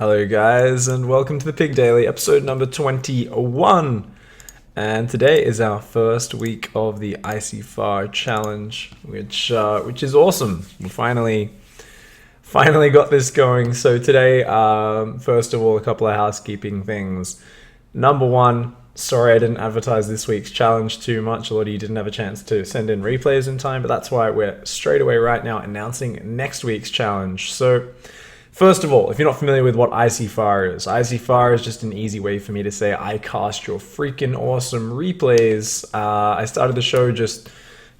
Hello guys and welcome to the Pig Daily, episode number 21. And today is our first week of the ICYFAR challenge, which is awesome. We finally got this going. So today, first of all, a couple of housekeeping things. Number one, sorry I didn't advertise this week's challenge too much. A lot of you didn't have a chance to send in replays in time, but that's why we're straight away right now announcing next week's challenge. So first of all, if you're not familiar with what ICYFAR is just an easy way for me to say I cast your freaking awesome replays. I started the show just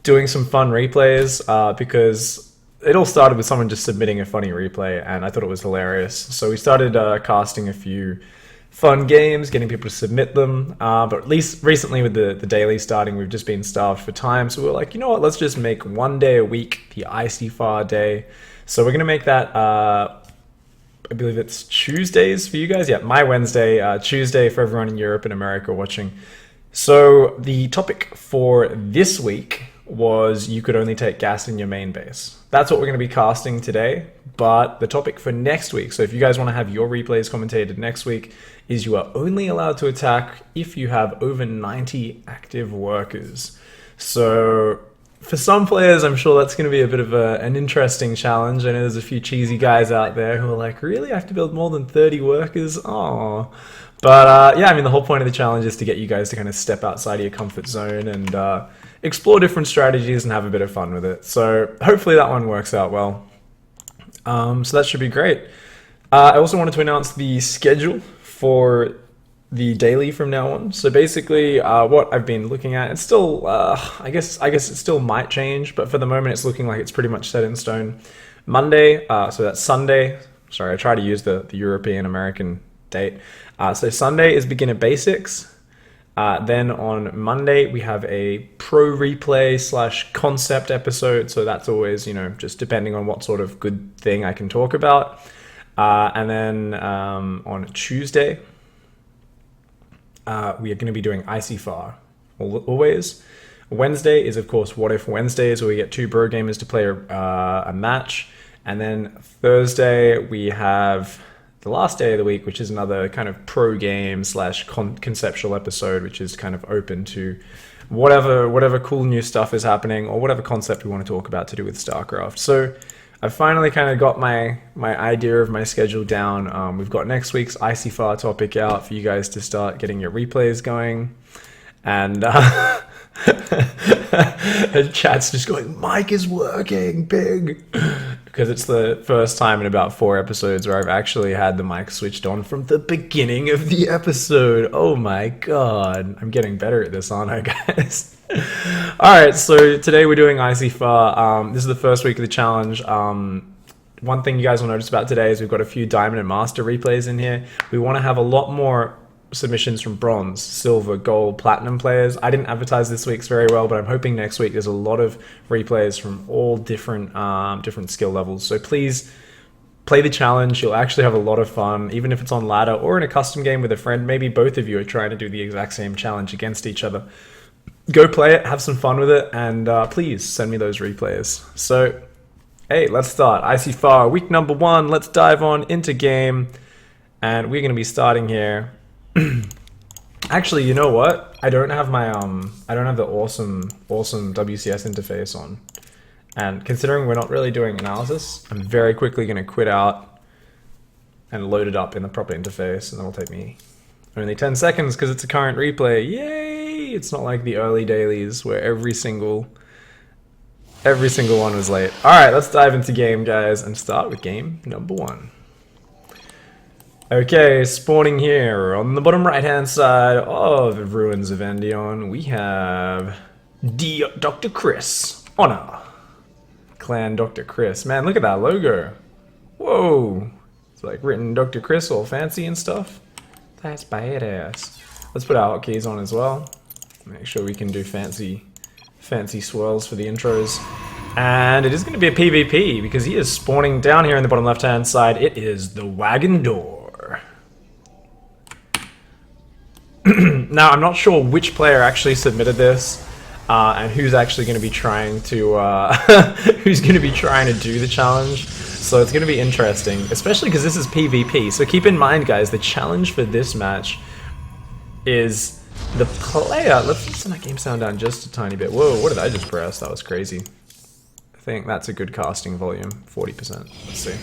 doing some fun replays because it all started with someone just submitting a funny replay and I thought it was hilarious. So we started casting a few fun games, getting people to submit them, but at least recently with the daily starting, we've just been starved for time. So we were like, you know what, let's just make one day a week the ICYFAR day. So we're going to make that I believe it's Tuesdays for you guys. Yeah, my Wednesday, Tuesday for everyone in Europe and America watching. So the topic for this week was you could only take gas in your main base. That's what we're going to be casting today. But the topic for next week, so if you guys want to have your replays commentated next week, is you are only allowed to attack if you have over 90 active workers. So for some players, I'm sure that's going to be a bit of an interesting challenge. I know there's a few cheesy guys out there who are like, really? I have to build more than 30 workers? Oh. But yeah, I mean, the whole point of the challenge is to get you guys to kind of step outside of your comfort zone and explore different strategies and have a bit of fun with it. So hopefully that one works out well. So that should be great. I also wanted to announce the schedule for the daily from now on. So basically, what I've been looking at, it's still, I guess it still might change, but for the moment, it's looking like it's pretty much set in stone. Monday, so that's Sunday. Sorry, I try to use the European American date. So Sunday is beginner basics. Then on Monday, we have a pro replay / concept episode. So that's always, just depending on what sort of good thing I can talk about. And then on Tuesday, we are going to be doing ICYFAR always. Wednesday is, of course, What If Wednesdays, where we get two bro gamers to play a match. And then Thursday, we have the last day of the week, which is another kind of pro game / conceptual episode, which is kind of open to whatever cool new stuff is happening or whatever concept we want to talk about to do with StarCraft. So I've finally kind of got my idea of my schedule down. We've got next week's ICYFAR topic out for you guys to start getting your replays going. And chat's just going, Mike is working, big. Because it's the first time in about 4 episodes where I've actually had the mic switched on from the beginning of the episode. Oh my god. I'm getting better at this, aren't I, guys? Alright, so today we're doing ICYFAR. This is the first week of the challenge. One thing you guys will notice about today is we've got a few Diamond and Master replays in here. We want to have a lot more submissions from Bronze, Silver, Gold, Platinum players. I didn't advertise this week's very well, but I'm hoping next week there's a lot of replays from all different skill levels. So please play the challenge. You'll actually have a lot of fun, even if it's on ladder or in a custom game with a friend. Maybe both of you are trying to do the exact same challenge against each other. Go play it, have some fun with it, and please send me those replays. So, hey, let's start. ICYFAR, week number 1. Let's dive on into game. And we're going to be starting here. Actually, you know what? I don't have my I don't have the awesome WCS interface on. And considering we're not really doing analysis, I'm very quickly going to quit out and load it up in the proper interface, and that will take me only 10 seconds because it's a current replay. Yay! It's not like the early dailies where every single one was late. All right, let's dive into game, guys, and start with game number 1. Okay, spawning here on the bottom right-hand side of the Ruins of Endion, we have Dr. Chris. Honor. Clan Dr. Chris. Man, look at that logo. Whoa. It's like written Dr. Chris all fancy and stuff. That's badass. Let's put our hotkeys on as well. Make sure we can do fancy swirls for the intros. And it is going to be a PvP because he is spawning down here in the bottom left-hand side. It is the Wagon Door. Now, I'm not sure which player actually submitted this, and who's actually going to be trying to do the challenge. So it's going to be interesting, especially because this is PvP. So keep in mind, guys, the challenge for this match is the player... Let's listen that game sound down just a tiny bit. Whoa, what did I just press? That was crazy. I think that's a good casting volume, 40%. Let's see.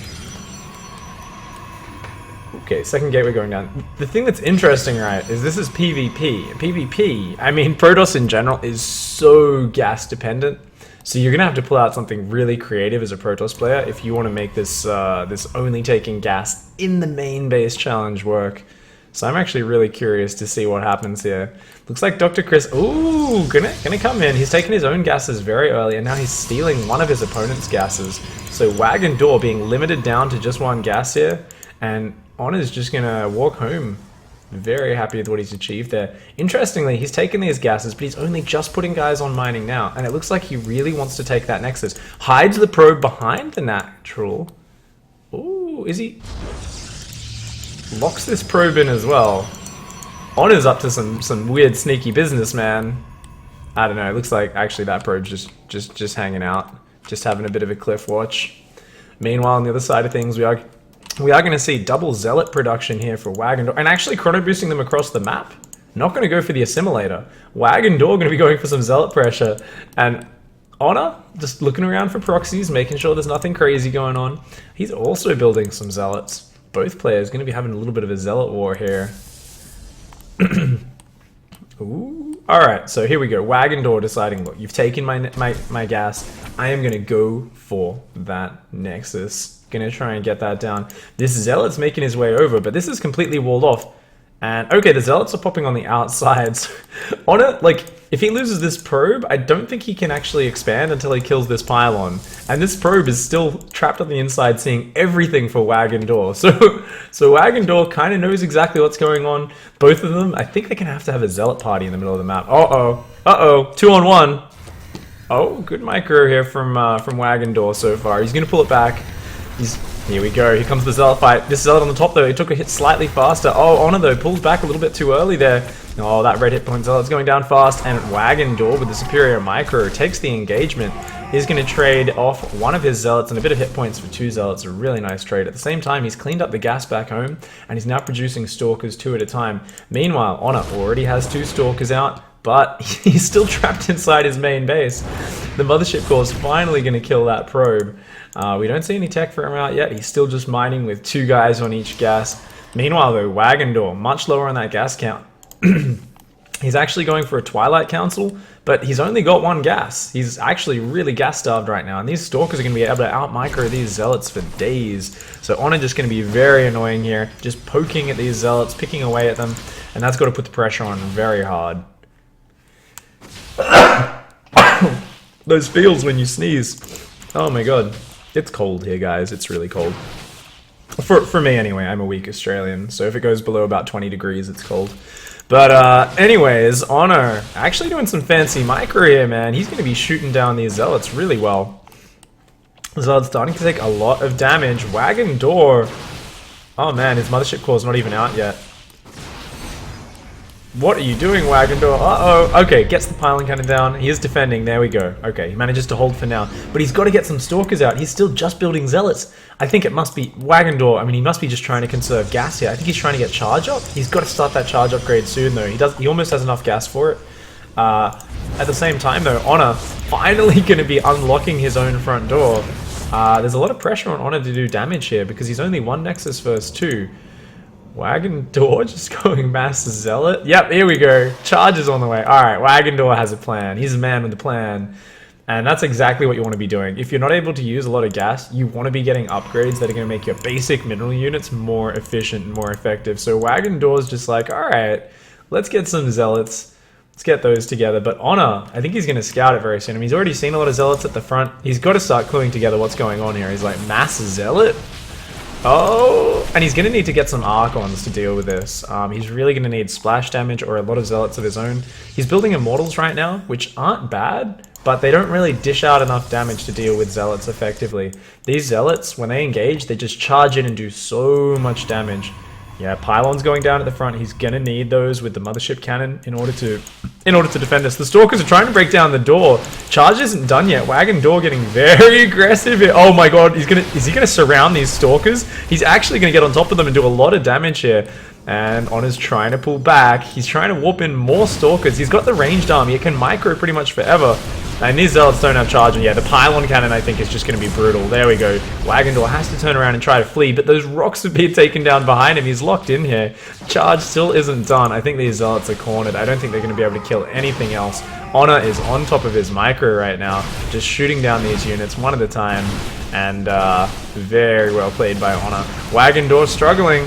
Okay, second gateway going down. The thing that's interesting, right, is this is PvP. PvP, I mean, Protoss in general is so gas dependent. So you're gonna have to pull out something really creative as a Protoss player if you want to make this this only taking gas in the main base challenge work. So I'm actually really curious to see what happens here. Looks like Dr. Chris, ooh, gonna come in. He's taking his own gases very early, and now he's stealing one of his opponent's gases. So Wagon Door being limited down to just one gas here, and Honor's just gonna walk home. Very happy with what he's achieved there. Interestingly, he's taken these gases, but he's only just putting guys on mining now, and it looks like he really wants to take that Nexus. Hides the probe behind the natural. Ooh, is he? Locks this probe in as well. Honor's up to some weird sneaky business, man. I don't know, it looks like actually that probe's just hanging out. Just having a bit of a cliff watch. Meanwhile, on the other side of things, we are going to see double Zealot production here for Wagon Door, and actually chrono boosting them across the map. Not going to go for the assimilator. Wagon Door going to be going for some Zealot pressure, and Honor just looking around for proxies, making sure there's nothing crazy going on. He's also building some Zealots. Both players going to be having a little bit of a Zealot war here. Ooh. Alright, so here we go. Wagon Door deciding, look, you've taken my gas. I am going to go for that Nexus. Gonna try and get that down. This Zealot's making his way over, but this is completely walled off. And okay, the Zealots are popping on the outsides. Honor, like, if he loses this probe, I don't think he can actually expand until he kills this pylon. And this probe is still trapped on the inside, seeing everything for Wagon Door. So Wagon Door kind of knows exactly what's going on. Both of them, I think they're gonna have to have a Zealot party in the middle of the map. Uh-oh. Uh-oh. 2-on-1. Oh, good micro here from Wagon Door so far. He's gonna pull it back. Here we go, here comes the Zealot fight. This Zealot on the top though, he took a hit slightly faster. Oh, Honor though, pulls back a little bit too early there. Oh, that red hit point Zealot's going down fast, and Wagon Door with the superior micro takes the engagement. He's going to trade off one of his Zealots and a bit of hit points for two Zealots. A really nice trade. At the same time, he's cleaned up the gas back home, and he's now producing Stalkers 2 at a time. Meanwhile, Honor already has 2 Stalkers out, but he's still trapped inside his main base. The Mothership Core is finally going to kill that probe. We don't see any tech for him out yet. He's still just mining with 2 guys on each gas. Meanwhile though, Wagon Door, much lower on that gas count. He's actually going for a Twilight Council, but he's only got 1 gas. He's actually really gas starved right now, and these Stalkers are going to be able to out-micro these Zealots for days. So Honor just going to be very annoying here, just poking at these Zealots, picking away at them, and that's got to put the pressure on very hard. Those feels when you sneeze. Oh my god. It's cold here, guys. It's really cold. For me, anyway. I'm a weak Australian, so if it goes below about 20 degrees, it's cold. But, anyways, Honor actually doing some fancy micro here, man. He's going to be shooting down these Zealots really well. Zealot's starting to take a lot of damage. Wagon Door. Oh, man, his Mothership Core's not even out yet. What are you doing, Wagon Door? Uh-oh. Okay, gets the pylon cannon down. He is defending. There we go. Okay, he manages to hold for now. But he's got to get some Stalkers out. He's still just building Zealots. I think it must be Wagon Door. I mean, he must be just trying to conserve gas here. I think he's trying to get charge up. He's got to start that charge upgrade soon, though. He almost has enough gas for it. At the same time, though, Honor finally going to be unlocking his own front door. There's a lot of pressure on Honor to do damage here because he's only 1 Nexus versus 2. Wagon Door just going mass Zealot. Yep, here we go. Charges on the way. Alright, Wagon Door has a plan. He's a man with a plan. And that's exactly what you want to be doing. If you're not able to use a lot of gas, you want to be getting upgrades that are going to make your basic mineral units more efficient and more effective. So Wagon Door's just like, alright, let's get some Zealots. Let's get those together. But Honor, I think he's going to scout it very soon. I mean, he's already seen a lot of Zealots at the front. He's got to start cluing together what's going on here. He's like, mass Zealot? Oh, and he's going to need to get some Archons to deal with this. He's really going to need splash damage or a lot of Zealots of his own. He's building Immortals right now, which aren't bad, but they don't really dish out enough damage to deal with Zealots effectively. These Zealots, when they engage, they just charge in and do so much damage. Yeah, pylons going down at the front. He's gonna need those with the mothership cannon in order to defend us. The stalkers are trying to break down the door. Charge isn't done yet. Wagon door getting very aggressive. Oh my god, is he gonna surround these stalkers? He's actually gonna get on top of them and do a lot of damage here. And Honor's trying to pull back. He's trying to warp in more stalkers. He's got the ranged army. It can micro pretty much forever. And these zealots don't have charge. And yeah, the pylon cannon I think is just going to be brutal. There we go. Wagendor has to turn around and try to flee. But those rocks are being taken down behind him. He's locked in here. Charge still isn't done. I think these zealots are cornered. I don't think they're going to be able to kill anything else. Honor is on top of his micro right now. Just shooting down these units one at a time. And very well played by Honor. Wagendor struggling.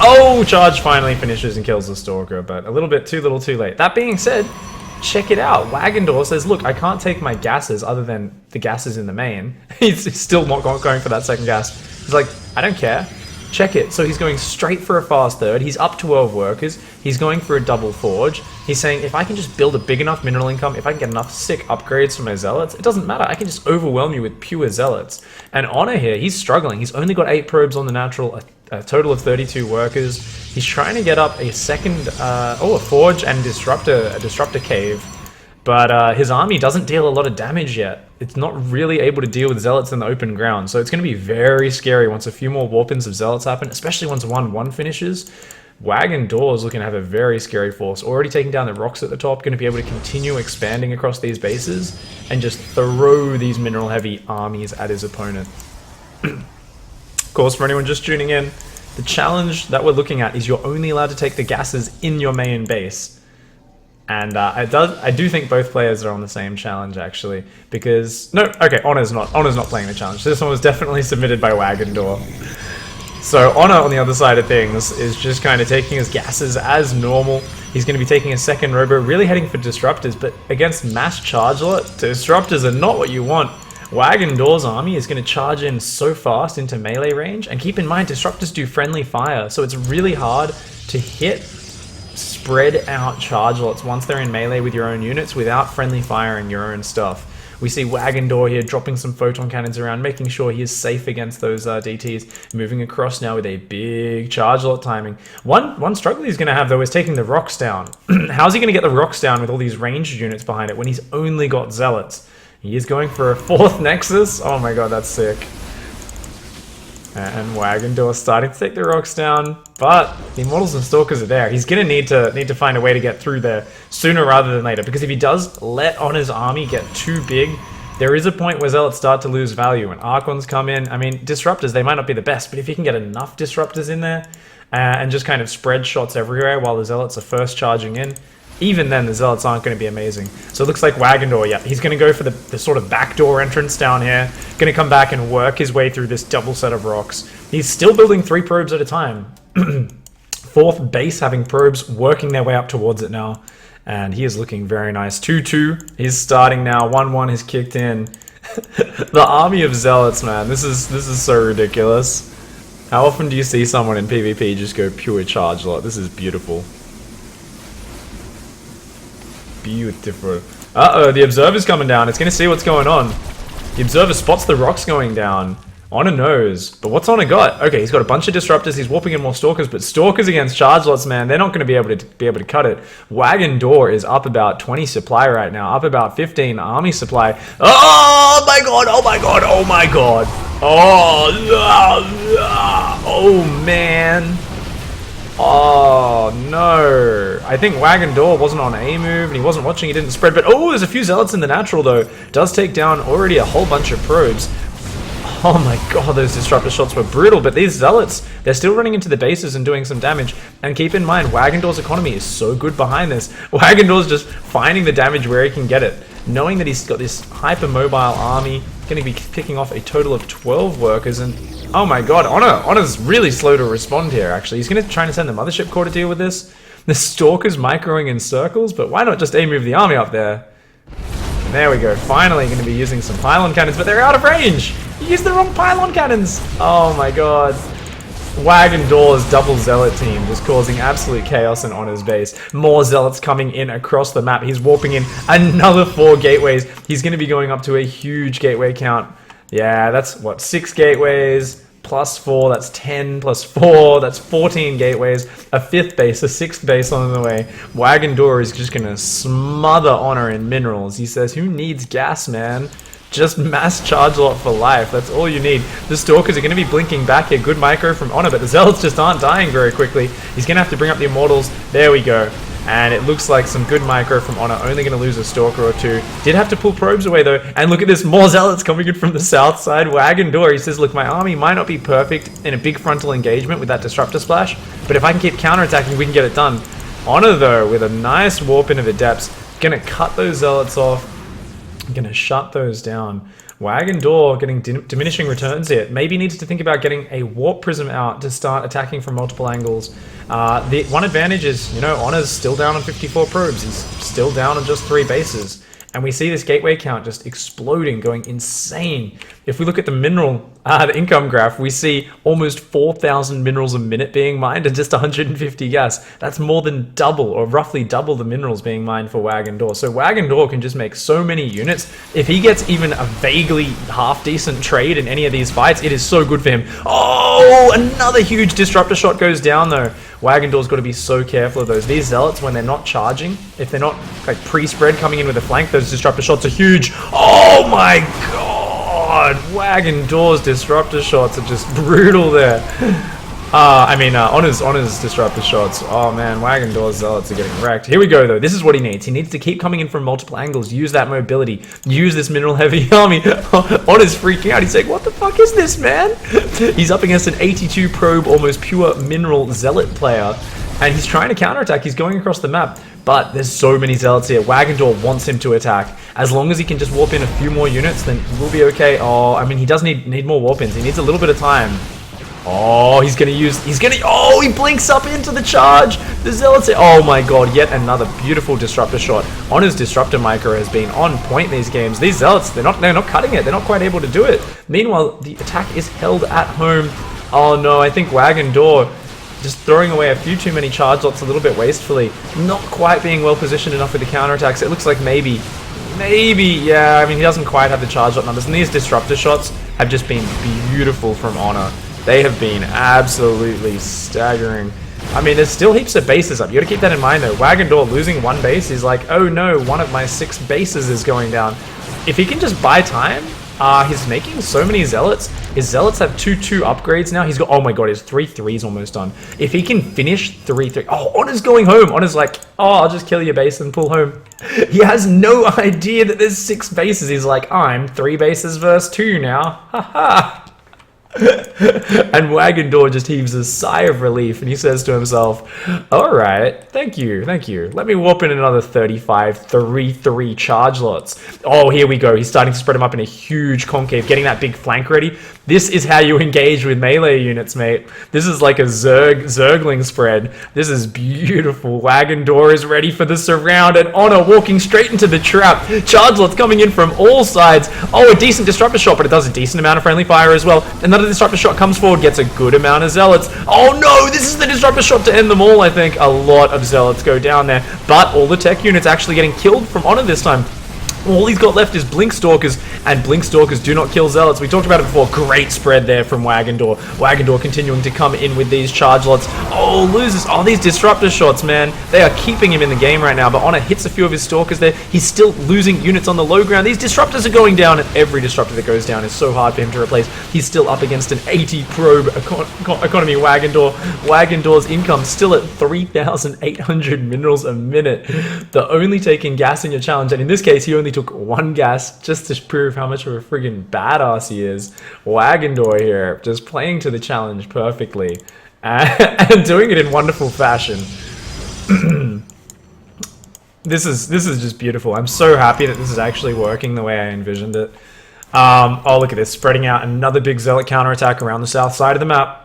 Oh, Charge finally finishes and kills the Stalker, but a little bit too little too late. That being said, check it out. Wagendor says, look, I can't take my gases other than the gases in the main. He's still not going for that second gas. He's like, I don't care. Check it. So he's going straight for a fast third. He's up 12 workers. He's going for a double forge. He's saying, if I can just build a big enough mineral income, if I can get enough sick upgrades for my zealots, it doesn't matter. I can just overwhelm you with pure zealots. And Honor here, he's struggling. He's only got 8 probes on the natural, a total of 32 workers. He's trying to get up a second, a forge and a disruptor cave. But his army doesn't deal a lot of damage yet. It's not really able to deal with zealots in the open ground. So it's going to be very scary once a few more warp-ins of zealots happen, especially once 1-1 finishes. Wagendor is looking to have a very scary force. Already taking down the rocks at the top, going to be able to continue expanding across these bases and just throw these mineral-heavy armies at his opponent. Of course, for anyone just tuning in, the challenge that we're looking at is you're only allowed to take the gases in your main base. And I do think both players are on the same challenge, actually, because... No, okay, Honor's not playing the challenge. This one was definitely submitted by Wagendor. So Honor, on the other side of things, is just kind of taking his gases as normal. He's going to be taking a second robo, really heading for disruptors, but against mass charge lot, disruptors are not what you want. Wagendor's army is going to charge in so fast into melee range, and keep in mind, disruptors do friendly fire, so it's really hard to hit spread out charge lots once they're in melee with your own units without friendly firing your own stuff. We see Wagendor here dropping some photon cannons around, making sure he is safe against those DTs. Moving across now with a big charge lot timing. One struggle he's going to have though is taking the rocks down. How's he going to get the rocks down with all these ranged units behind it when he's only got zealots? He is going for a 4th nexus. Oh my god, that's sick. And Wagendor starting to take the rocks down, but the Immortals and Stalkers are there. He's gonna need to find a way to get through there sooner rather than later, because if he does let Honor's army get too big, there is a point where Zealots start to lose value, and Archons come in. I mean, Disruptors, they might not be the best, but if you can get enough Disruptors in there, and just kind of spread shots everywhere while the Zealots are first charging in, even then the Zealots aren't going to be amazing. So it looks like Wagendor, yeah, he's going to go for the sort of backdoor entrance down here. Going to come back and work his way through this double set of rocks. He's still building 3 probes at a time. 4th base having probes working their way up towards it now. And he is looking very nice. 2-2 he's starting now. 1-1 has kicked in. The army of Zealots, man. This is so ridiculous. How often do you see someone in PvP just go pure charge lot? This is beautiful. Beautiful. Uh-oh, the Observer's coming down. It's going to see what's going on. The Observer spots the rocks going down. Honor knows. But what's Honor got? Okay, he's got a bunch of Disruptors. He's warping in more Stalkers, but Stalkers against charge lots, man, they're not going to be able to cut it. Wagendor is up about 20 supply right now. Up about 15 army supply. Oh my god, oh my god, oh my god. Oh man. Oh no, I think Wagendor wasn't on a move and he wasn't watching, he didn't spread, but oh, there's a few Zealots in the natural though. Does take down already a whole bunch of probes. Oh my god, those Disruptor shots were brutal, but these Zealots, they're still running into the bases and doing some damage. And keep in mind, Wagendor's economy is so good behind this. Wagendor's just finding the damage where he can get it. Knowing that he's got this hyper-mobile army, going to be picking off a total of 12 workers, and oh my god, Honor's really slow to respond here, actually. He's going to try and send the Mothership Core to deal with this. The Stalker's microing in circles, but why not just move the army up there? And there we go, finally going to be using some pylon cannons, but they're out of range! He used the wrong pylon cannons! Oh my god. Wagendor's double Zealot team just causing absolute chaos in Honor's base. More Zealots coming in across the map. He's warping in another 4 gateways. He's going to be going up to a huge gateway count. Yeah, that's what, 6 gateways. +4, that's 10, +4, that's 14 gateways, a 5th base, a 6th base on the way. Wagon Door is just gonna smother Honor in minerals. He says, who needs gas, man? Just mass charge lot for life. That's all you need. The Stalkers are going to be blinking back here. Good micro from Honor, but the Zealots just aren't dying very quickly. He's going to have to bring up the Immortals. There we go. And it looks like some good micro from Honor. Only going to lose a Stalker or two. Did have to pull probes away though. And look at this. More Zealots coming in from the south side. Wagon Door. He says, look, my army might not be perfect in a big frontal engagement with that Disruptor Splash. But if I can keep counterattacking, we can get it done. Honor though, with a nice warp into the depths. Going to cut those Zealots off. I'm going to shut those down. Wagon Door getting diminishing returns here. Maybe needs to think about getting a Warp Prism out to start attacking from multiple angles. The one advantage is, you know, Honor's still down on 54 probes. He's still down on just 3 bases. And we see this gateway count just exploding, going insane. If we look at the mineral, the income graph, we see almost 4,000 minerals a minute being mined and just 150 gas. That's more than double, or roughly double the minerals being mined for Wagon Door. So Wagon Door can just make so many units. If he gets even a vaguely half-decent trade in any of these fights, it is so good for him. Oh, another huge Disruptor shot goes down though. Wagon Door's got to be so careful of those. These Zealots, when they're not charging, if they're not like pre-spread coming in with a flank, those Disruptor shots are huge. Oh my god! Wagon Door's Disruptor shots are just brutal there. Honor's Disruptor shots. Oh man, Wagon Door's Zealots are getting wrecked. Here we go though. This is what he needs. He needs to keep coming in from multiple angles. Use that mobility. Use this mineral heavy army. Honor's freaking out. He's saying, what the fuck is this, man? He's up against an 82 probe, almost pure mineral Zealot player. And he's trying to counterattack. He's going across the map. But there's so many Zealots here. Wagon Door wants him to attack. As long as he can just warp in a few more units, then we'll be okay. Oh, I mean, he does need more warp ins. He needs a little bit of time. Oh, he blinks up into the charge. The Zealots, oh my god, yet another beautiful Disruptor shot. Honor's Disruptor micro has been on point these games. These Zealots, they're not cutting it. They're not quite able to do it. Meanwhile, the attack is held at home. Oh no, I think Wagon Door just throwing away a few too many charge lots a little bit wastefully. Not quite being well positioned enough with the counterattacks. It looks like maybe, yeah, I mean, he doesn't quite have the charge lot numbers. And these Disruptor shots have just been beautiful from Honor. They have been absolutely staggering. I mean, there's still heaps of bases up. You gotta keep that in mind though. Wagon Door losing 1 base is like, oh no, one of my 6 bases is going down. If he can just buy time, he's making so many Zealots. His Zealots have 2-2 upgrades now. He's got, oh my god, his 3-3's almost done. If he can finish 3-3, oh, Honor's going home. Honor's like, oh, I'll just kill your base and pull home. He has no idea that there's 6 bases. He's like, I'm 3 bases versus 2 now. Haha. And Wagon Door just heaves a sigh of relief and he says to himself, alright, thank you. Let me warp in another 35 3-3 charge lots. Oh, here we go. He's starting to spread them up in a huge concave, getting that big flank ready. This is how you engage with melee units, mate. This is like a Zergling spread. This is beautiful. Wagon Door is ready for the surround and Honor walking straight into the trap. Charge lots coming in from all sides. Oh, a decent Disruptor shot, but it does a decent amount of friendly fire as well. Another Disruptor shot comes forward, gets a good amount of Zealots. Oh no, this is the Disruptor shot to end them all, I think. A lot of Zealots go down there, but all the tech units actually getting killed from Honor this time. All he's got left is Blink Stalkers, and Blink Stalkers do not kill Zealots. We talked about it before. Great spread there from Wagon Door. Wagon Door continuing to come in with these charge lots. Oh, loses. Oh, these Disruptor shots, man. They are keeping him in the game right now, but Honor hits a few of his Stalkers there. He's still losing units on the low ground. These Disruptors are going down, and every Disruptor that goes down is so hard for him to replace. He's still up against an 80 probe economy Wagon Door. Wagon Door's income still at 3,800 minerals a minute. The only taking gas in your challenge, and in this case, he only took 1 gas just to prove how much of a friggin' badass he is. Wagon Door here, just playing to the challenge perfectly and doing it in wonderful fashion. This is just beautiful. I'm so happy that this is actually working the way I envisioned it. Oh, look at this, spreading out another big Zealot counterattack around the south side of the map.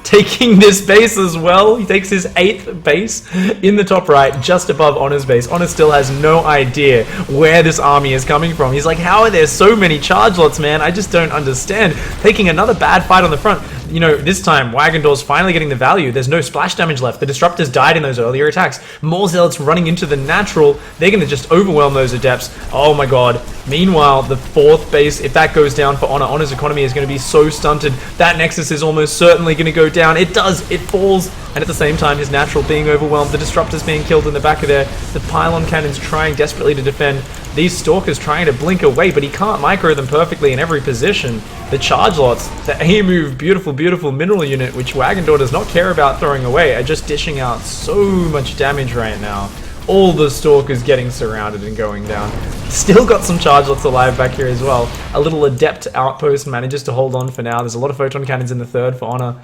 Taking this base as well. He takes his 8th base in the top right, just above Honor's base. Honor still has no idea where this army is coming from. He's like, how are there so many charge lots, man? I just don't understand. Taking another bad fight on the front. you know, this time Wagendor's finally getting the value. There's no splash damage left. The disruptors died in those earlier attacks. More zealots running into the natural. They're going to just overwhelm those adepts. Oh my god. Meanwhile, the 4th base, if that goes down for Honor, Honor's economy is going to be so stunted. That Nexus is almost certainly going to go down. It does. It falls. And at the same time, his natural being overwhelmed. The disruptors being killed in the back of there. The pylon cannons trying desperately to defend. These stalkers trying to blink away, but he can't micro them perfectly in every position. The charge lots, the A-move, beautiful, beautiful mineral unit, which Wagendor does not care about throwing away, are just dishing out so much damage right now. All the stalkers getting surrounded and going down. Still got some charge lots alive back here as well. A little adept outpost manages to hold on for now. There's a lot of photon cannons in the 3rd for Honor.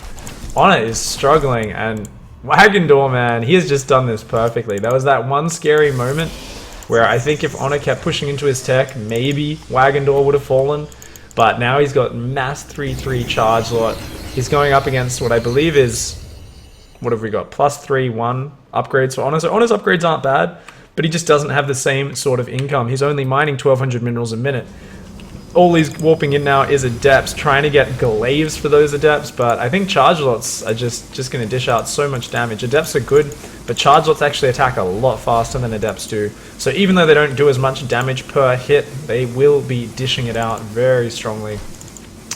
Honor is struggling, and Wagendor, man, he has just done this perfectly. There was that one scary moment where I think if Honor kept pushing into his tech, maybe Wagendor would have fallen. But now he's got mass 3-3 charge lot. He's going up against what I believe is, what have we got? +3-1 upgrades for Honor. So Honor's upgrades aren't bad, but he just doesn't have the same sort of income. He's only mining 1,200 minerals a minute. All he's warping in now is adepts, trying to get glaives for those adepts, but I think charge lots are just going to dish out so much damage. Adepts are good, but charge lots actually attack a lot faster than adepts do. So even though they don't do as much damage per hit, they will be dishing it out very strongly.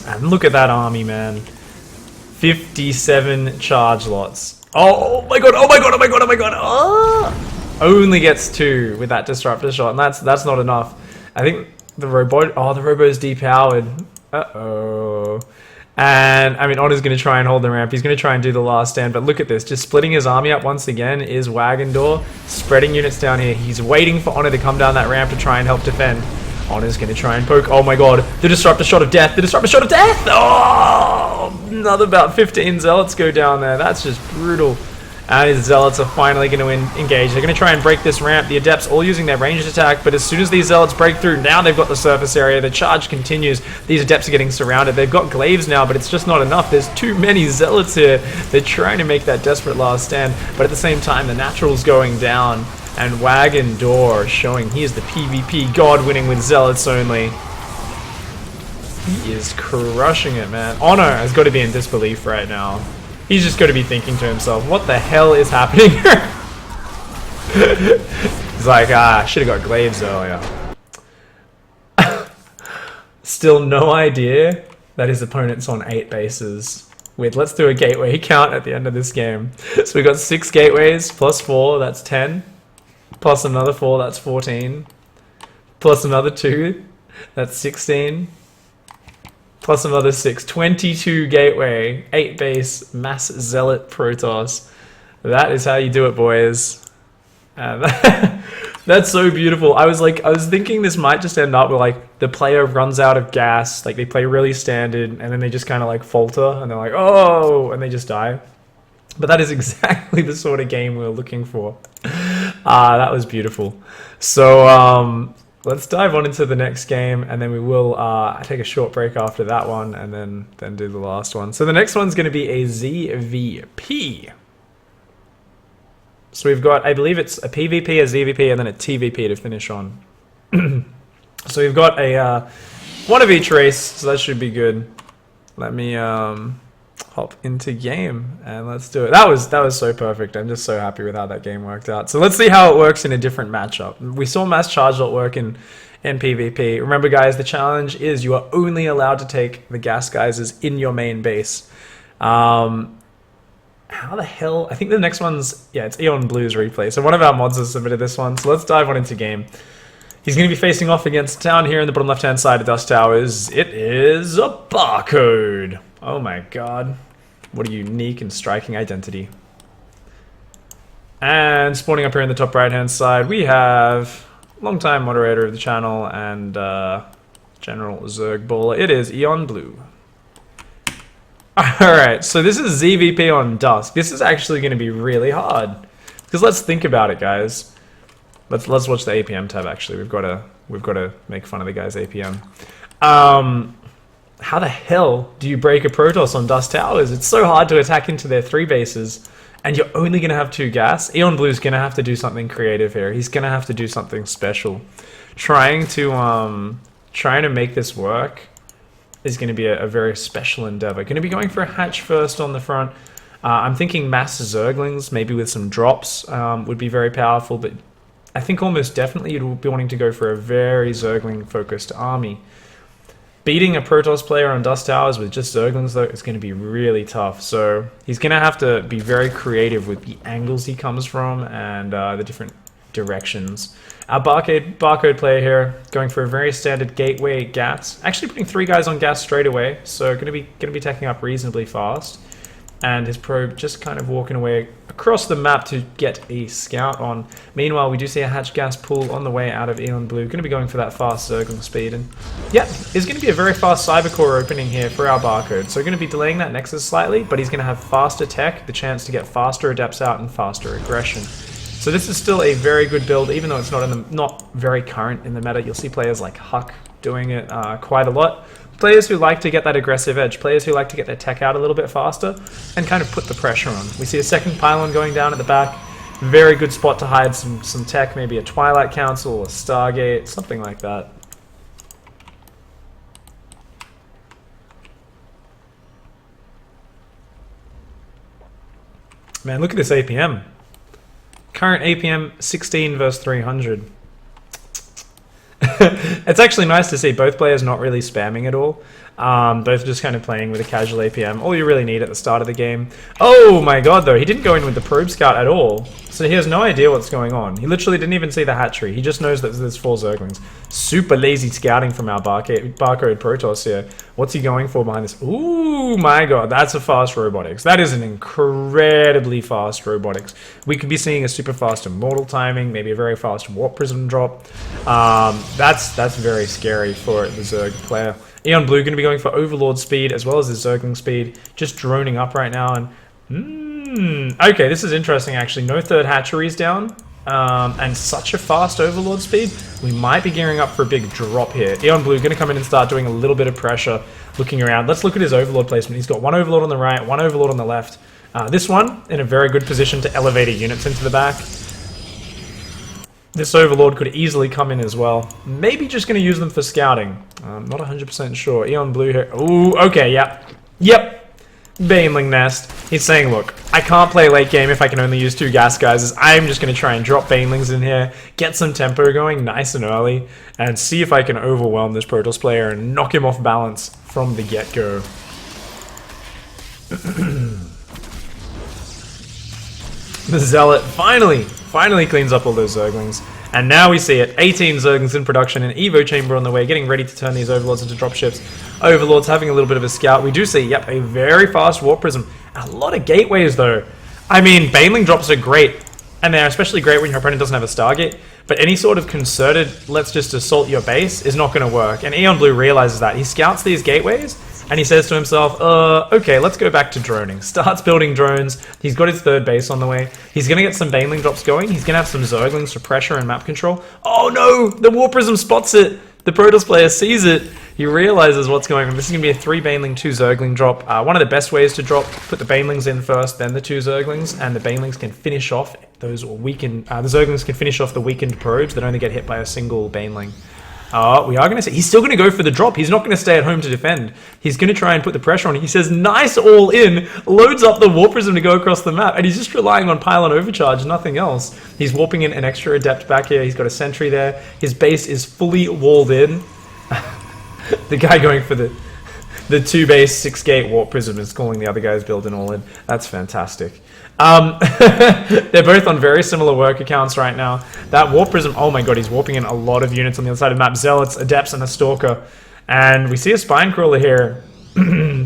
And look at that army, man. 57 charge lots. Oh my god, oh my god, oh my god, oh my god. Oh! Only gets 2 with that disruptor shot, and that's not enough. I think the robo's depowered. Uh-oh. And, I mean, Honor's going to try and hold the ramp. He's going to try and do the last stand. But look at this. Just splitting his army up once again is Wagendor. Spreading units down here. He's waiting for Honor to come down that ramp to try and help defend. Honor's going to try and poke. Oh my god. The disruptor shot of death. The disruptor shot of death! Oh! Another about 15 zealots go down there. That's just brutal. And his zealots are finally going to engage. They're going to try and break this ramp. The adepts all using their ranged attack, but as soon as these zealots break through, now they've got the surface area. The charge continues. These adepts are getting surrounded. They've got glaives now, but it's just not enough. There's too many zealots here. They're trying to make that desperate last stand, but at the same time, the natural's going down, and Wagendor showing he is the PvP god, winning with zealots only. He is crushing it, man. Honor has got to be in disbelief right now. He's just got to be thinking to himself, what the hell is happening here? He's like, I should have got glaives earlier. Still no idea that his opponent's on 8 bases. Wait, let's do a gateway count at the end of this game. So we got 6 gateways, plus 4, that's 10. Plus another 4, that's 14. Plus another 2, that's 16. Plus another 6, 22 gateway, 8 base, mass zealot Protoss. That is how you do it, boys. That's so beautiful. I was thinking this might just end up with like the player runs out of gas, like they play really standard, and then they just kind of like falter, and they're like, oh, and they just die. But that is exactly the sort of game we were looking for. That was beautiful. So, let's dive on into the next game, and then we will take a short break after that one, and then do the last one. So the next one's going to be a ZVP. So we've got, I believe it's a PvP, a ZVP, and then a TVP to finish on. So we've got a one of each race, so that should be good. Let me hop into game and let's do it. That was so perfect. I'm just so happy with how that game worked out. So let's see how it works in a different matchup. We saw mass charge lot work in PvP. Remember, guys, the challenge is you are only allowed to take the gas geysers in your main base. How the hell? I think the next one's, yeah, it's Eon Blue's replay. So one of our mods has submitted this one. So let's dive on into game. He's going to be facing off against town here in the bottom left-hand side of Dust Towers. It is a barcode. Oh my god. What a unique and striking identity. And spawning up here in the top right-hand side, we have longtime moderator of the channel and General Zerg Baller. It is Eon Blue. Alright, so this is ZVP on Dusk. This is actually going to be really hard. Because let's think about it, guys. Let's watch the APM tab, actually. We've got to make fun of the guy's APM. How the hell do you break a Protoss on Dust Towers? It's so hard to attack into their 3 bases, and you're only going to have 2 gas. Eon Blue's going to have to do something creative here. He's going to have to do something special. Trying to make this work is going to be a very special endeavor. Going to be going for a hatch first on the front. I'm thinking mass Zerglings, maybe with some drops, would be very powerful, but I think almost definitely you'd be wanting to go for a very Zergling-focused army. Beating a Protoss player on Dust Towers with just Zerglings, though, is going to be really tough. So he's going to have to be very creative with the angles he comes from and the different directions. Our barcode player here going for a very standard gateway gas. Actually putting 3 guys on gas straight away, so going to be taking up reasonably fast. And his probe just kind of walking away across the map to get a scout on. Meanwhile, we do see a hatch gas pull on the way out of Eon Blue. Going to be going for that fast Zergling speed. And yeah, it's going to be a very fast Cyber Core opening here for our barcode. So going to be delaying that Nexus slightly, but he's going to have faster tech, the chance to get faster adepts out and faster aggression. So this is still a very good build, even though it's not very current in the meta. You'll see players like Huck doing it quite a lot. Players who like to get that aggressive edge, players who like to get their tech out a little bit faster and kind of put the pressure on. We see a second pylon going down at the back. Very good spot to hide some tech, maybe a Twilight Council, a Stargate, something like that. Man, look at this APM. Current APM 16 versus 300. It's actually nice to see both players not really spamming at all. Both just kind of playing with a casual APM. All you really need at the start of the game. Oh my god, though. He didn't go in with the probe scout at all. So he has no idea what's going on. He literally didn't even see the hatchery. He just knows that there's 4 Zerglings. Super lazy scouting from our barcode Protoss here. What's he going for behind this? Ooh, my god. That's a fast robotics. That is an incredibly fast robotics. We could be seeing a super fast immortal timing, maybe a very fast warp prism drop. That's very scary for the Zerg player. Eon Blue going to be going for Overlord speed as well as the Zergling speed. Just droning up right now. And okay, this is interesting actually. No third hatcheries down. And such a fast Overlord speed. We might be gearing up for a big drop here. Eon Blue going to come in and start doing a little bit of pressure. Looking around. Let's look at his Overlord placement. He's got 1 Overlord on the right, 1 Overlord on the left. This one in a very good position to elevate units into the back. This Overlord could easily come in as well. Maybe just going to use them for scouting. I'm not 100% sure. Eon Blue here. Ooh, okay, yep. Yep. Baneling Nest. He's saying, look, I can't play late game if I can only use 2 gas guys. I'm just going to try and drop Banelings in here, get some tempo going nice and early, and see if I can overwhelm this Protoss player and knock him off balance from the get-go. The Zealot finally cleans up all those Zerglings. And now we see it. 18 Zerglings in production, an Evo chamber on the way, getting ready to turn these Overlords into dropships. Overlords having a little bit of a scout. We do see, yep, a very fast Warp Prism. A lot of gateways, though. I mean, Baneling drops are great. And they're especially great when your opponent doesn't have a Stargate. But any sort of concerted, let's just assault your base, is not going to work. And Eon Blue realizes that. He scouts these gateways, and he says to himself, okay, let's go back to droning. Starts building drones. He's got his 3rd base on the way. He's going to get some Baneling drops going. He's going to have some Zerglings for pressure and map control. Oh no! The War Prism spots it! The Protoss player sees it. He realizes what's going on. This is going to be a 3 Baneling, 2 Zergling drop. One of the best ways to drop, put the Banelings in first, then the 2 Zerglings, and the Banelings can finish off those weakened, the Zerglings can finish off the weakened probes that only get hit by a single Baneling. We are going to say, he's still going to go for the drop. He's not going to stay at home to defend. He's going to try and put the pressure on. He says, nice all in, loads up the Warp Prism to go across the map, and he's just relying on Pylon Overcharge, nothing else. He's warping in an extra Adept back here. He's got a Sentry there. His base is fully walled in. The guy going for the 2 base, 6 gate Warp Prism is calling the other guy's build and all in. That's fantastic. They're both on very similar work accounts right now. That Warp Prism, oh my god, he's warping in a lot of units on the other side of the map. Zealots, Adepts, and a Stalker. And we see a Spine Crawler here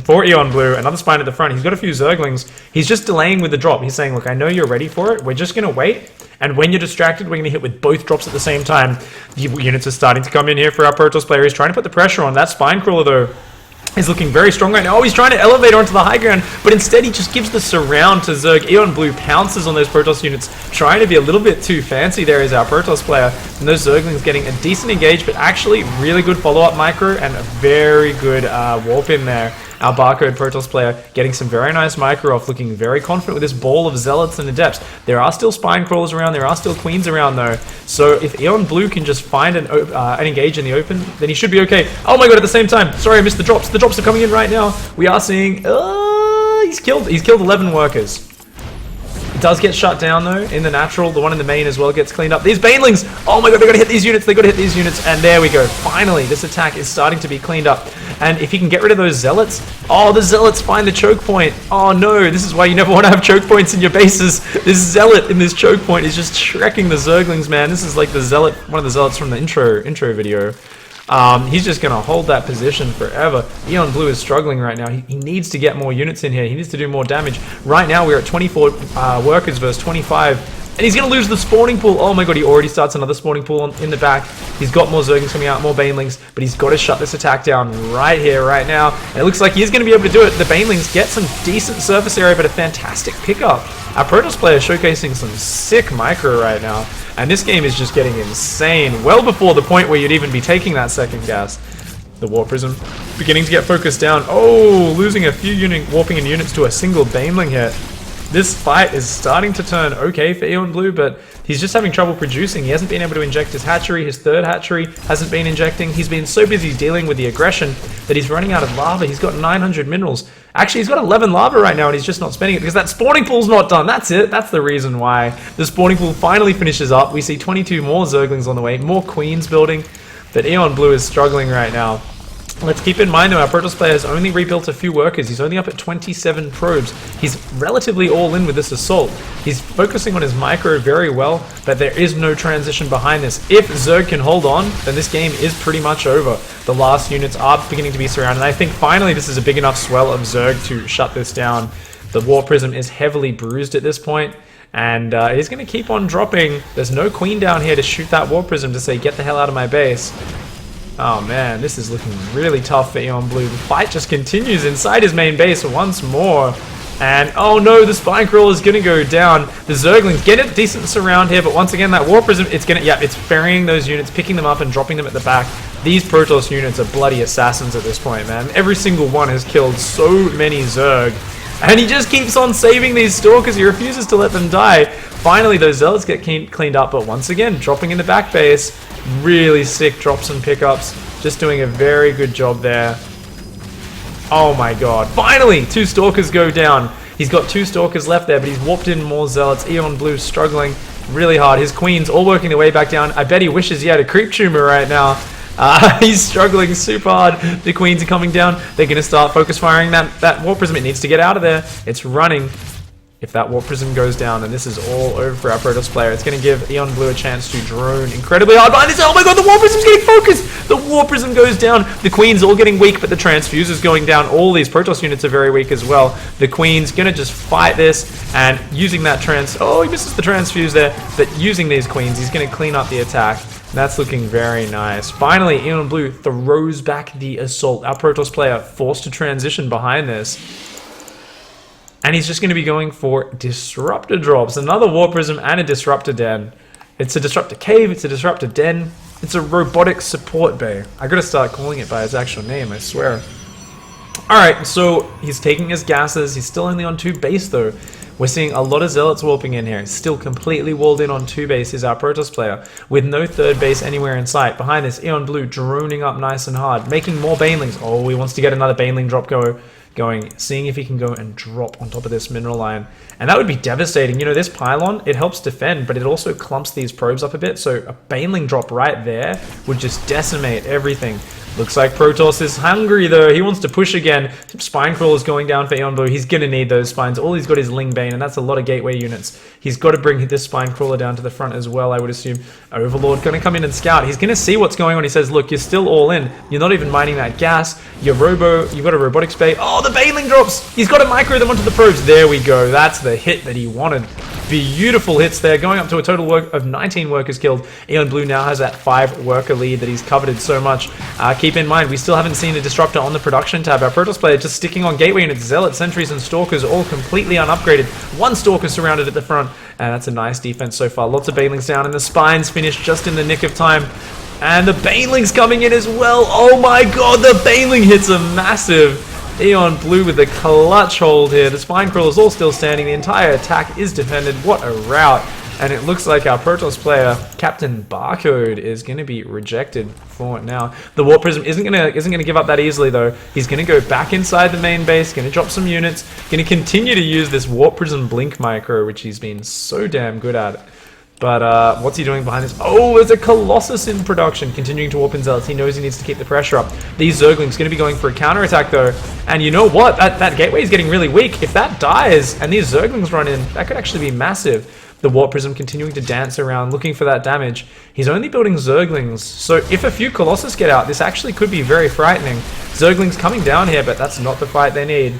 for Eon Blue. Another Spine at the front. He's got a few Zerglings. He's just delaying with the drop. He's saying, look, I know you're ready for it. We're just going to wait. And when you're distracted, we're going to hit with both drops at the same time. The units are starting to come in here for our Protoss player. He's trying to put the pressure on. That Spine Crawler, though, is looking very strong right now. Oh, he's trying to elevate onto the high ground, but instead he just gives the surround to Zerg. Eon Blue pounces on those Protoss units, trying to be a little bit too fancy there as our Protoss player. And those Zerglings getting a decent engage, but actually really good follow-up micro and a very good warp in there. Our barcode Protoss player getting some very nice micro off, looking very confident with this ball of zealots and adepts. There are still spine crawlers around, there are still queens around though. So if Eon Blue can just find an engage in the open, then he should be okay. Oh my god, at the same time, sorry I missed the drops. The drops are coming in right now. We are seeing, he's killed 11 workers. It does get shut down though in the natural. The one in the main as well gets cleaned up. These banelings, oh my god, they gotta hit these units, and there we go. Finally, this attack is starting to be cleaned up. And if you can get rid of those zealots, oh, the zealots find the choke point. Oh no, this is why you never want to have choke points in your bases. This zealot in this choke point is just shrekking the Zerglings, man. This is like the zealot, one of the zealots from the intro video. He's just going to hold that position forever. Eon Blue is struggling right now. He needs to get more units in here. He needs to do more damage. Right now, we're at 24 workers versus 25. And he's going to lose the spawning pool. Oh my god, he already starts another spawning pool in the back. He's got more Zerglings coming out, more Banelings. But he's got to shut this attack down right here, right now. And it looks like he's going to be able to do it. The Banelings get some decent surface area, but a fantastic pickup. Our Protoss player showcasing some sick micro right now. And this game is just getting insane, well before the point where you'd even be taking that second gas. The Warp Prism beginning to get focused down. Oh, losing a few warping in units to a single Baneling hit. This fight is starting to turn okay for Eon Blue, but he's just having trouble producing. He hasn't been able to inject his hatchery. His third hatchery hasn't been injecting. He's been so busy dealing with the aggression that he's running out of lava. He's got 900 minerals. Actually, he's got 11 lava right now, and he's just not spending it because that spawning pool's not done. That's it. That's the reason why. The spawning pool finally finishes up. We see 22 more Zerglings on the way, more queens building, but Eon Blue is struggling right now. Let's keep in mind though, our Protoss player has only rebuilt a few workers. He's only up at 27 probes. He's relatively all in with this assault. He's focusing on his micro very well, but there is no transition behind this. If Zerg can hold on, then this game is pretty much over. The last units are beginning to be surrounded, and I think finally this is a big enough swell of Zerg to shut this down. The Warp Prism is heavily bruised at this point, and it is going to keep on dropping. There's no queen down here to shoot that Warp Prism to say, get the hell out of my base. Oh man, this is looking really tough for Eon Blue. The fight just continues inside his main base once more. And oh no, the Spine Crawler is gonna go down. The Zerglings get a decent surround here, but once again, that Warp Prism, it's ferrying those units, picking them up and dropping them at the back. These Protoss units are bloody assassins at this point, man. Every single one has killed so many Zerg. And he just keeps on saving these Stalkers. He refuses to let them die. Finally, those Zealots get cleaned up, but once again, dropping in the back base. Really sick drops and pickups. Just doing a very good job there. Oh my god. Finally, 2 Stalkers go down. He's got 2 Stalkers left there, but he's warped in more Zealots. Eon Blue struggling really hard. His Queens all working their way back down. I bet he wishes he had a Creep Tumor right now. He's struggling super hard. The Queens are coming down. They're going to start focus firing that Warp Prism. It needs to get out of there. It's running. If that Warp Prism goes down, then this is all over for our Protoss player. It's going to give Eon Blue a chance to drone incredibly hard behind this. Oh my god, the Warp Prism's getting focused! The Warp Prism goes down. The Queen's all getting weak, but the Transfuser's going down. All these Protoss units are very weak as well. The Queen's going to just fight this, and using that oh, he misses the Transfuse there, but using these Queens, he's going to clean up the attack. That's looking very nice. Finally, Eon Blue throws back the assault. Our Protoss player forced to transition behind this. And he's just going to be going for Disruptor drops. Another Warp Prism and a Disruptor Den. It's a Disruptor Cave, it's a Disruptor Den. It's a Robotic Support Bay. I gotta start calling it by its actual name, I swear. Alright, so he's taking his gases. He's still only on 2 base though. We're seeing a lot of Zealots warping in here. He's still completely walled in on 2 base is our Protoss player, with no 3rd base anywhere in sight. Behind this, Eon Blue droning up nice and hard, making more Banelings. Oh, he wants to get another Baneling drop going, seeing if he can go and drop on top of this mineral line. And that would be devastating. You know, this pylon, it helps defend, but it also clumps these probes up a bit, so a Baneling drop right there would just decimate everything. Looks like Protoss is hungry though. He wants to push again. Spine Crawler's going down for Eon Blue. He's going to need those spines. All he's got is Ling Bane, and that's a lot of gateway units. He's got to bring this Spine Crawler down to the front as well, I would assume. Overlord going to come in and scout. He's going to see what's going on. He says, look, you're still all in. You're not even mining that gas. You've got a Robotics Bay. Oh, the Baneling drops. He's got to micro them onto the probes. There we go. That's the hit that he wanted. Beautiful hits there, going up to a total of 19 workers killed. Eon Blue now has that 5 worker lead that he's coveted so much. Keep in mind, we still haven't seen a Disruptor on the production tab. Our Protoss player just sticking on gateway units, Zealot, Sentries, and Stalkers, all completely unupgraded. 1 Stalker surrounded at the front, and that's a nice defense so far. Lots of Banelings down, and the Spines finished just in the nick of time. And the Banelings coming in as well. Oh my god, the Baneling hits are massive. Eon Blue with the clutch hold here. The Spine Crawler's all still standing. The entire attack is defended. What a rout. And it looks like our Protoss player, Captain Barcode, is going to be rejected for now. The Warp Prism isn't gonna give up that easily, though. He's going to go back inside the main base, going to drop some units, going to continue to use this Warp Prism Blink Micro, which he's been so damn good at. But what's he doing behind this? Oh, there's a Colossus in production, continuing to warp in Zealots. He knows he needs to keep the pressure up. These Zerglings going to be going for a counterattack, though. And you know what? That gateway is getting really weak. If that dies and these Zerglings run in, that could actually be massive. The Warp Prism continuing to dance around, looking for that damage. He's only building Zerglings, so if a few Colossus get out, this actually could be very frightening. Zerglings coming down here, but that's not the fight they need.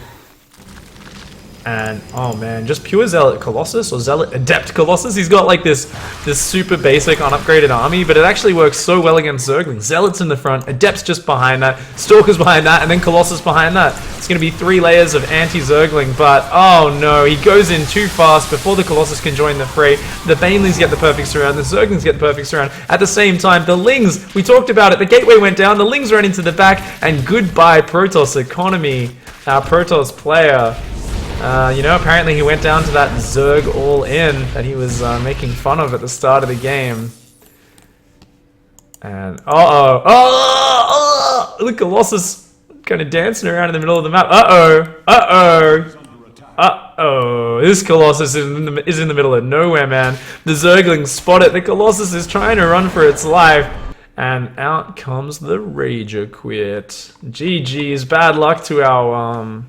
And, oh man, just pure Zealot Colossus, or Zealot Adept Colossus. He's got like this super basic unupgraded army, but it actually works so well against Zerglings. Zealots in the front, Adepts just behind that, Stalkers behind that, and then Colossus behind that. It's going to be 3 layers of anti-Zergling, but oh no, he goes in too fast before the Colossus can join the fray. The Banelings get the perfect surround, the Zerglings get the perfect surround. At the same time, the Lings, we talked about it, the gateway went down, the Lings ran into the back, and goodbye Protoss economy. Our Protoss player, you know, apparently he went down to that Zerg all-in that he was making fun of at the start of the game. And, the Colossus kind of dancing around in the middle of the map. This Colossus is in the middle of nowhere, man. The Zerglings spot it. The Colossus is trying to run for its life. And out comes the Rager Quit. GG's. Bad luck to our,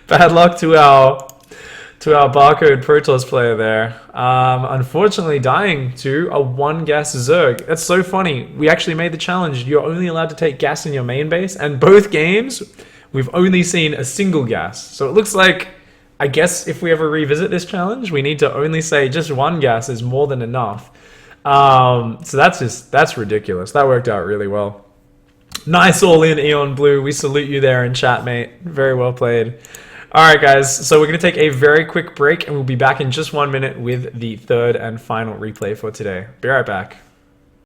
bad luck to our Barcode Protoss player there. Unfortunately dying to a 1-gas Zerg. That's so funny. We actually made the challenge. You're only allowed to take gas in your main base, and both games we've only seen a single gas. So it looks like, I guess if we ever revisit this challenge, we need to only say just 1 gas is more than enough. So that's ridiculous. That worked out really well. Nice all-in, Eon Blue. We salute you there in chat, mate. Very well played. Alright, guys. So we're going to take a very quick break, and we'll be back in just 1 minute with the third and final replay for today. Be right back.